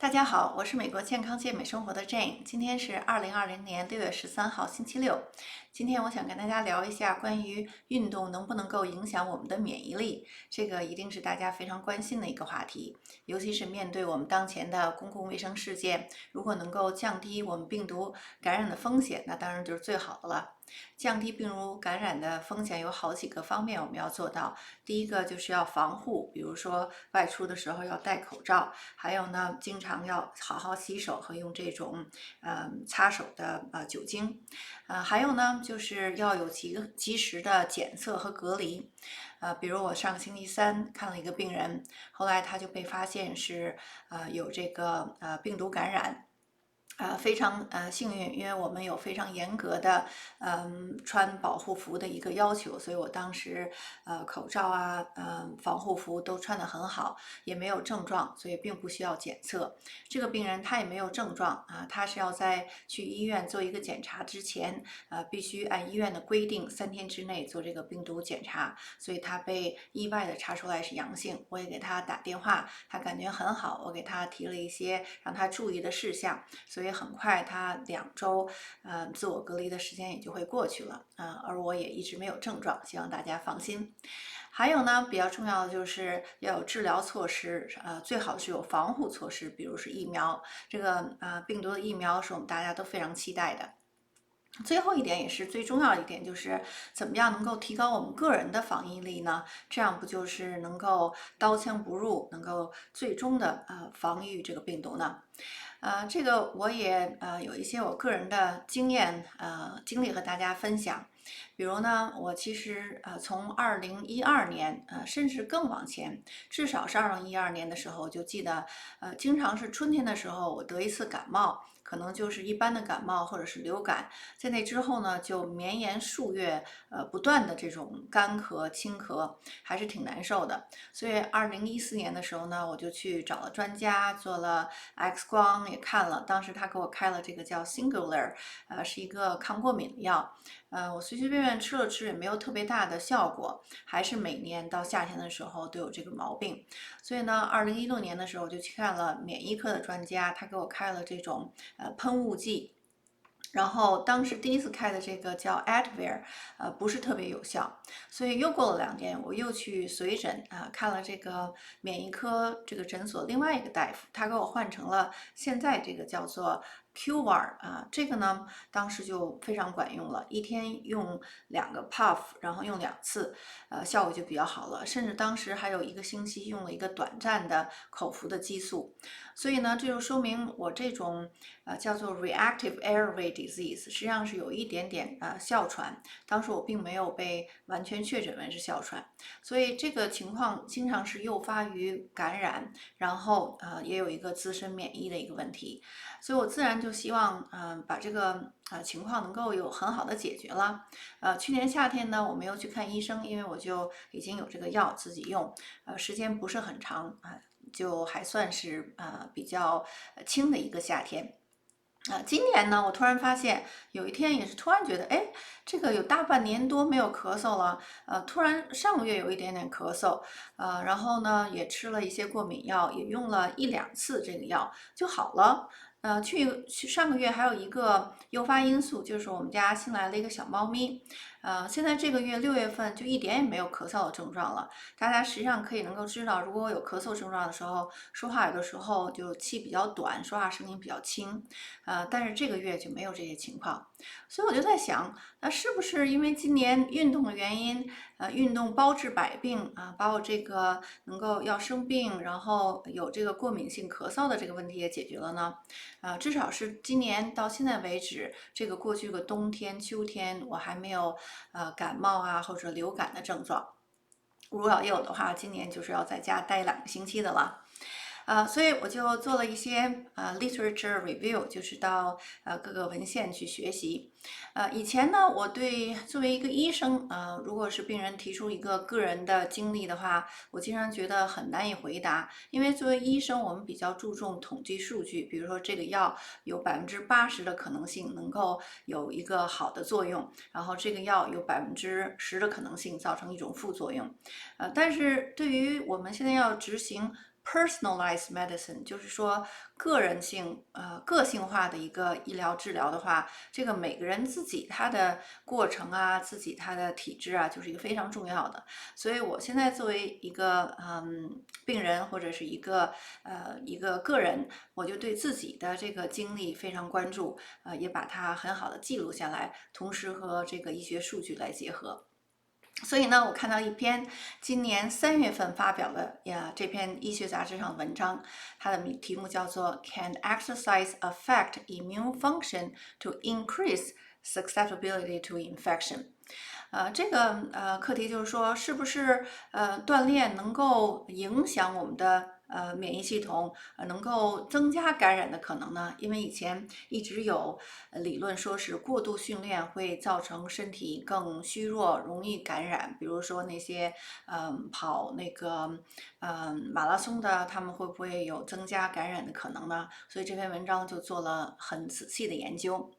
大家好，我是美国健康健美生活的 Jane，今天是2020年6月13号，星期六。今天我想跟大家聊一下关于运动能不能够影响我们的免疫力，这个一定是大家非常关心的一个话题。尤其是面对我们当前的公共卫生事件，如果能够降低我们病毒感染的风险，那当然就是最好的了。降低病毒感染的风险有好几个方面我们要做到。第一个就是要防护，比如说外出的时候要戴口罩，还有呢，经常要好好洗手和用这种擦手的酒精。还有呢，就是要有及时的检测和隔离。比如我上个星期三看了一个病人，后来他就被发现是有这个病毒感染。非常幸运，因为我们有非常严格的穿保护服的一个要求，所以我当时口罩啊防护服都穿得很好，也没有症状，所以并不需要检测。这个病人他也没有症状啊，他是要在去医院做一个检查之前必须按医院的规定3天之内做这个病毒检查，所以他被意外的查出来是阳性。我也给他打电话，他感觉很好，我给他提了一些让他注意的事项，所以很快他2周自我隔离的时间也就会过去了而我也一直没有症状，希望大家放心。还有呢，比较重要的就是要有治疗措施，最好是有防护措施，比如是疫苗。这个病毒的疫苗是我们大家都非常期待的。最后一点也是最重要的一点，就是怎么样能够提高我们个人的防疫力呢？这样不就是能够刀枪不入，能够最终的防御这个病毒呢？这个我也有一些我个人的经验经历和大家分享。比如呢，我其实从2012年甚至更往前，至少是2012年的时候，就记得经常是春天的时候我得一次感冒。可能就是一般的感冒或者是流感，在那之后呢，就绵延数月，不断的这种干咳、清咳，还是挺难受的。所以2014年的时候呢，我就去找了专家，做了 X 光，也看了。当时他给我开了这个叫 Singular，是一个抗过敏的药。我随随便便吃了吃，也没有特别大的效果，还是每年到夏天的时候都有这个毛病。所以呢，2016年的时候我就去看了免疫科的专家，他给我开了这种喷雾剂。然后当时第一次开的这个叫 Advair，不是特别有效，所以又过了2天，我又去随诊看了这个免疫科这个诊所另外一个大夫，他给我换成了现在这个叫做 QVAR 这个呢当时就非常管用了，一天用2个 puff，然后用2次，效果就比较好了，甚至当时还有1个星期用了一个短暂的口服的激素。所以呢，这就说明我这种叫做 reactive airway disease，实际上是有一点点哮喘。当时我并没有被完全确诊为是哮喘，所以这个情况经常是诱发于感染，然后也有一个自身免疫的一个问题。所以我自然就希望把这个情况能够有很好的解决了。去年夏天呢，我没有去看医生，因为我就已经有这个药自己用，时间不是很长就还算是比较轻的一个夏天。今年呢，我突然发现有一天也是突然觉得，哎，这个有大半年多没有咳嗽了，突然上个月有一点点咳嗽，然后呢也吃了一些过敏药，也用了1、2次这个药就好了。去上个月还有一个诱发因素，就是我们家新来了一个小猫咪，现在这个月6月份就一点也没有咳嗽的症状了。大家实际上可以能够知道，如果有咳嗽症状的时候，说话有的时候就气比较短，说话声音比较轻，但是这个月就没有这些情况。所以我就在想，那是不是因为今年运动的原因，运动包治百病把我这个能够要生病，然后有这个过敏性咳嗽的这个问题也解决了呢？至少是今年到现在为止，这个过去个冬天、秋天，我还没有感冒或者流感的症状。如果要有的话，今年就是要在家待2个星期的了。所以我就做了一些literature review，就是到各个文献去学习。以前呢，我作为一个医生，如果是病人提出一个个人的经历的话，我经常觉得很难以回答，因为作为医生，我们比较注重统计数据，比如说这个药有80%的可能性能够有一个好的作用，然后这个药有10%的可能性造成一种副作用。但是对于我们现在要执行 personalized medicine，就是说个人性、个性化的一个医疗治疗的话，这个每个人自己他的过程啊，自己他的体质啊，就是一个非常重要的。所以我现在作为一个病人或者是一个个人，我就对自己的这个经历非常关注，也把它很好的记录下来，同时和这个医学数据来结合。所以呢，我看到一篇今年3月份发表的这篇医学杂志上的文章，它的题目叫做 "Can exercise affect immune function to increase susceptibility to infection?" 这个课题就是说，是不是锻炼能够影响我们的免疫系统，能够增加感染的可能呢？因为以前一直有理论说是过度训练会造成身体更虚弱，容易感染。比如说那些跑那个马拉松的，他们会不会有增加感染的可能呢？所以这篇文章就做了很仔细的研究。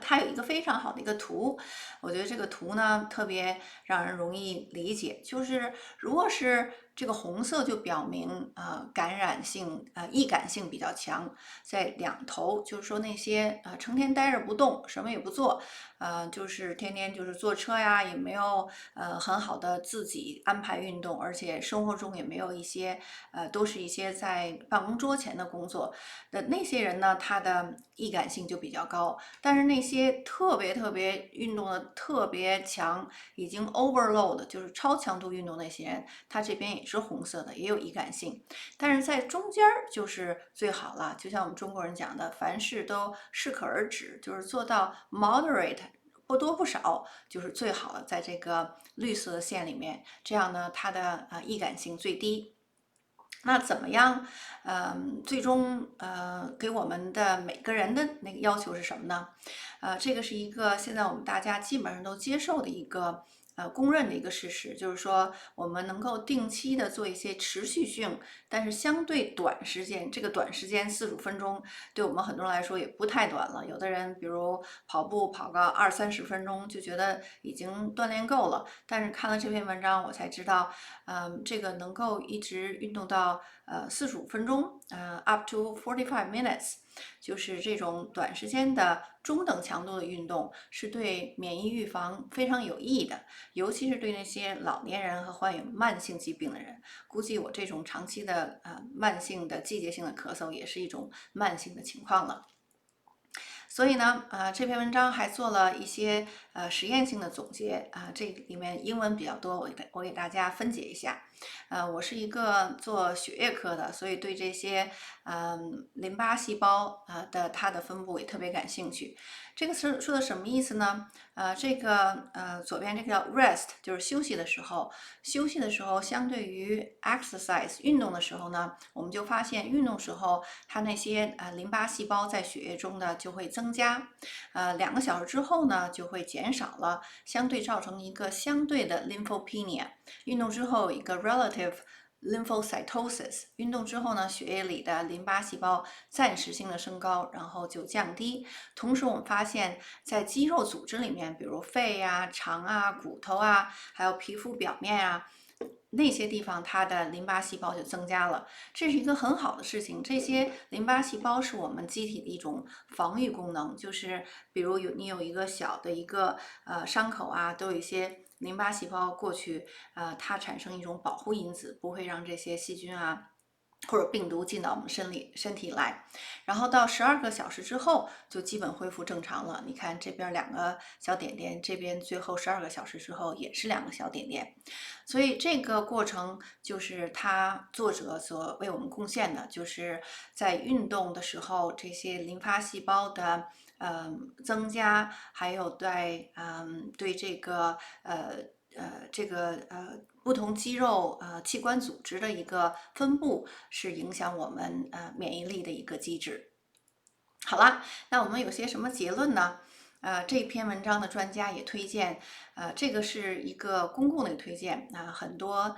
它有一个非常好的一个图，我觉得这个图呢特别让人容易理解，就是如果是这个红色就表明感染性易感性比较强，在两头就是说那些成天待着不动，什么也不做，就是天天就是坐车呀，也没有很好的自己安排运动，而且生活中也没有一些都是一些在办公桌前的工作的那些人呢，他的易感性就比较高。但是那些特别运动的特别强，已经 overload 就是超强度运动那些人，他这边也是红色的，也有易感性。但是在中间就是最好了，就像我们中国人讲的，凡事都适可而止，就是做到 moderate。不多不少就是最好的，在这个绿色的线里面，这样呢，它的易感性最低。那怎么样？最终给我们的每个人的那个要求是什么呢？这个是一个现在我们大家基本上都接受的一个公认的一个事实，就是说我们能够定期的做一些持续性，但是相对短时间，这个短时间45分钟，对我们很多人来说也不太短了。有的人比如跑步跑个20-30分钟就觉得已经锻炼够了，但是看了这篇文章，我才知道，这个能够一直运动到45分钟，up to 45 minutes。就是这种短时间的中等强度的运动是对免疫预防非常有益的，尤其是对那些老年人和患有慢性疾病的人。估计我这种长期的慢性的季节性的咳嗽也是一种慢性的情况了。所以呢，这篇文章还做了一些实验性的总结这里面英文比较多，我给大家分解一下。我是一个做血液科的，所以对这些淋巴细胞它的分布也特别感兴趣。这个是说的什么意思呢？这个左边这个叫 rest， 就是休息的时候。休息的时候，相对于 exercise 运动的时候呢，我们就发现运动时候它那些淋巴细胞在血液中呢就会增加，2个小时之后呢就会减少了，相对造成一个相对的 lymphopenia。运动之后一个 relative lymphocytosis， 运动之后呢，血液里的淋巴细胞暂时性的升高，然后就降低。同时，我们发现，在肌肉组织里面，比如肺呀、肠啊、骨头啊，还有皮肤表面啊，那些地方它的淋巴细胞就增加了，这是一个很好的事情。这些淋巴细胞是我们机体的一种防御功能，就是比如你有一个小的一个伤口啊，都有一些淋巴细胞过去，它产生一种保护因子，不会让这些细菌啊或者病毒进到我们身体来，然后到12个小时之后就基本恢复正常了。你看这边2个小点点，这边最后12个小时之后也是2个小点点，所以这个过程就是作者所为我们贡献的，就是在运动的时候，这些淋巴细胞的增加，还有对这个不同肌肉器官组织的一个分布，是影响我们免疫力的一个机制。好了，那我们有些什么结论呢？这篇文章的专家也推荐，这个是一个公共的推荐很多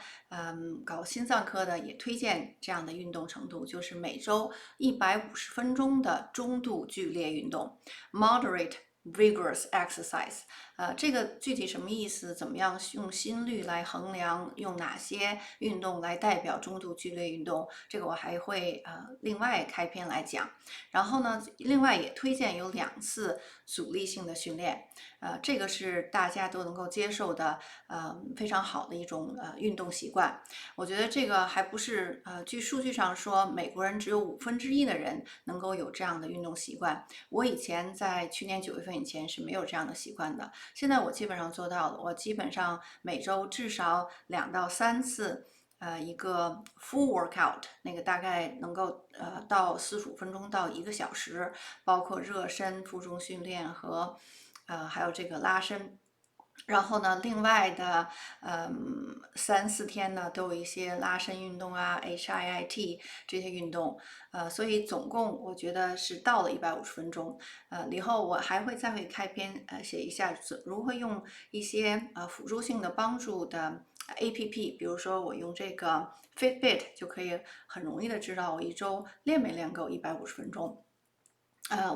搞心脏科的也推荐这样的运动程度，就是每周150分钟的中度剧烈运动 （moderate vigorous exercise。这个具体什么意思？怎么样用心率来衡量？用哪些运动来代表中度剧烈运动？这个我还会另外开篇来讲。然后呢，另外也推荐有2次阻力性的训练，这个是大家都能够接受的，非常好的一种运动习惯。我觉得这个还不是据数据上说，美国人只有1/5的人能够有这样的运动习惯。我以前在去年9月份以前是没有这样的习惯的，现在我基本上做到了。我基本上每周至少2到3次。一个 full workout， 那个大概能够到45分钟到1个小时，包括热身、负重训练和还有这个拉伸。然后呢，另外的3、4天呢，都有一些拉伸运动啊，HIIT 这些运动，所以总共我觉得是到了150分钟。以后我还会再会开篇写一下如何用一些辅助性的帮助的APP，比如说我用这个 Fitbit 就可以很容易的知道我一周练没练够150分钟。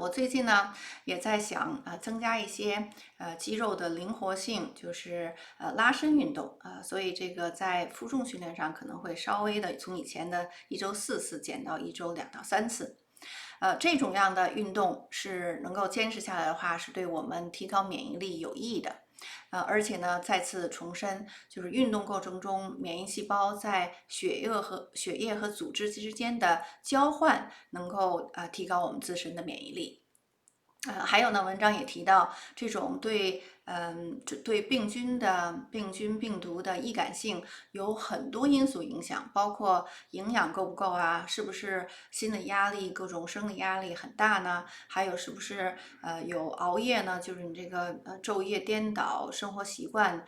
我最近呢也在想增加一些肌肉的灵活性，就是拉伸运动所以这个在负重训练上可能会稍微的从以前的1周4次减到1周2到3次。这种样的运动是能够坚持下来的话，是对我们提高免疫力有益的。而且呢，再次重申，就是运动过程中，免疫细胞在血液和组织之间的交换，能够提高我们自身的免疫力。还有呢，文章也提到这种对病菌病毒的易感性有很多因素影响，包括营养够不够啊，是不是心理压力、各种生理压力很大呢？还有是不是有熬夜呢？就是你这个昼夜颠倒、生活习惯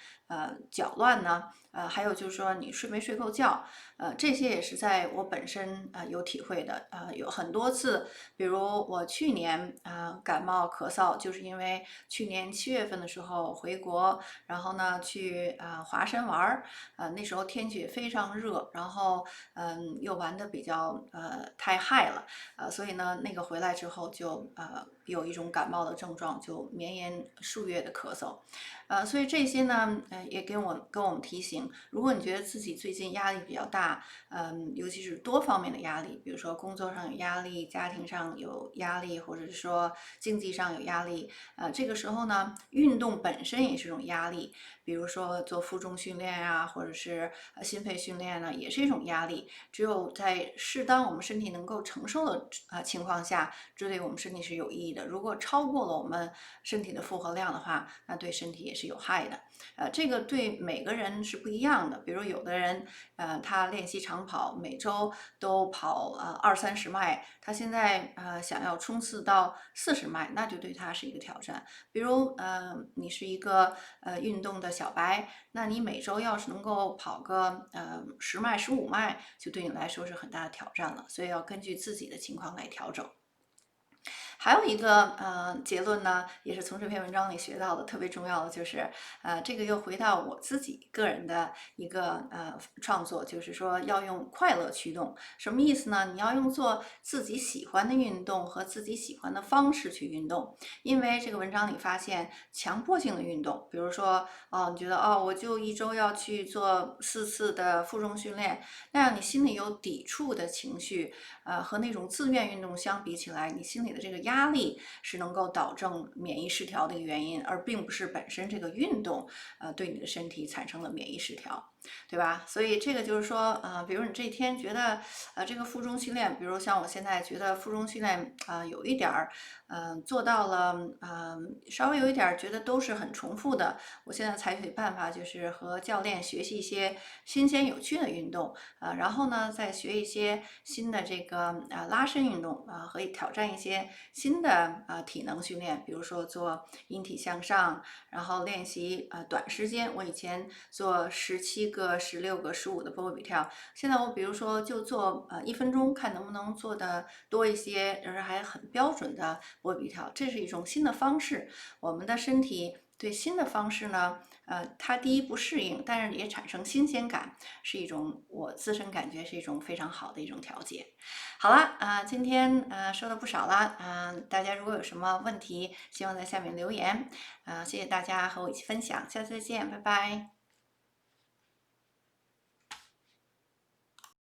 搅乱呢？还有就是说你睡没睡够觉，这些也是在我本身有体会的。有很多次，比如我去年感冒咳嗽，就是因为去年7月份的时候回国，然后呢去华山玩儿，那时候天气也非常热，然后又玩的比较太嗨了，所以呢那个回来之后就有一种感冒的症状，就绵延数月的咳嗽。所以这些呢，也跟我们提醒，如果你觉得自己最近压力比较大，尤其是多方面的压力，比如说工作上有压力，家庭上有压力，或者是说经济上有压力，这个时候呢，运动本身也是一种压力，比如说做负重训练啊，或者是心肺训练呢，也是一种压力。只有在适当我们身体能够承受的情况下，这对我们身体是有意义的。如果超过了我们身体的负荷量的话，那对身体也是有害的。这个对每个人是不一样的。比如有的人，他练习长跑，每周都跑20-30迈，他现在想要冲刺到40迈，那就对他是一个挑战。比如你是一个运动的小白，那你每周要是能够跑个10迈、15迈，就对你来说是很大的挑战了。所以要根据自己的情况来调整。还有一个结论呢，也是从这篇文章里学到的，特别重要的就是这个又回到我自己个人的一个创作，就是说要用快乐驱动。什么意思呢？你要用做自己喜欢的运动和自己喜欢的方式去运动。因为这个文章里发现，强迫性的运动，比如说你觉得我就一周要去做4次的负重训练，那样你心里有抵触的情绪，和那种自愿运动相比起来，你心里的这个压力是能够导致免疫失调的一个原因，而并不是本身这个运动对你的身体产生了免疫失调。对吧？所以这个就是说，比如你这一天觉得，这个负重训练，比如像我现在觉得负重训练有一点儿，做到了，稍微有一点儿觉得都是很重复的。我现在采取的办法就是和教练学习一些新鲜有趣的运动，然后呢再学一些新的这个拉伸运动和挑战一些新的体能训练，比如说做引体向上，然后练习短时间。我以前做17个、16个、15的波比跳，现在我比如说就做1分钟，看能不能做的多一些，而还很标准的波比跳，这是一种新的方式。我们的身体对新的方式呢，它第一不适应，但是也产生新鲜感，是一种我自身感觉是一种非常好的一种调节。好啦，今天说了不少啦，大家如果有什么问题，希望在下面留言，谢谢大家和我一起分享，下次再见，拜拜。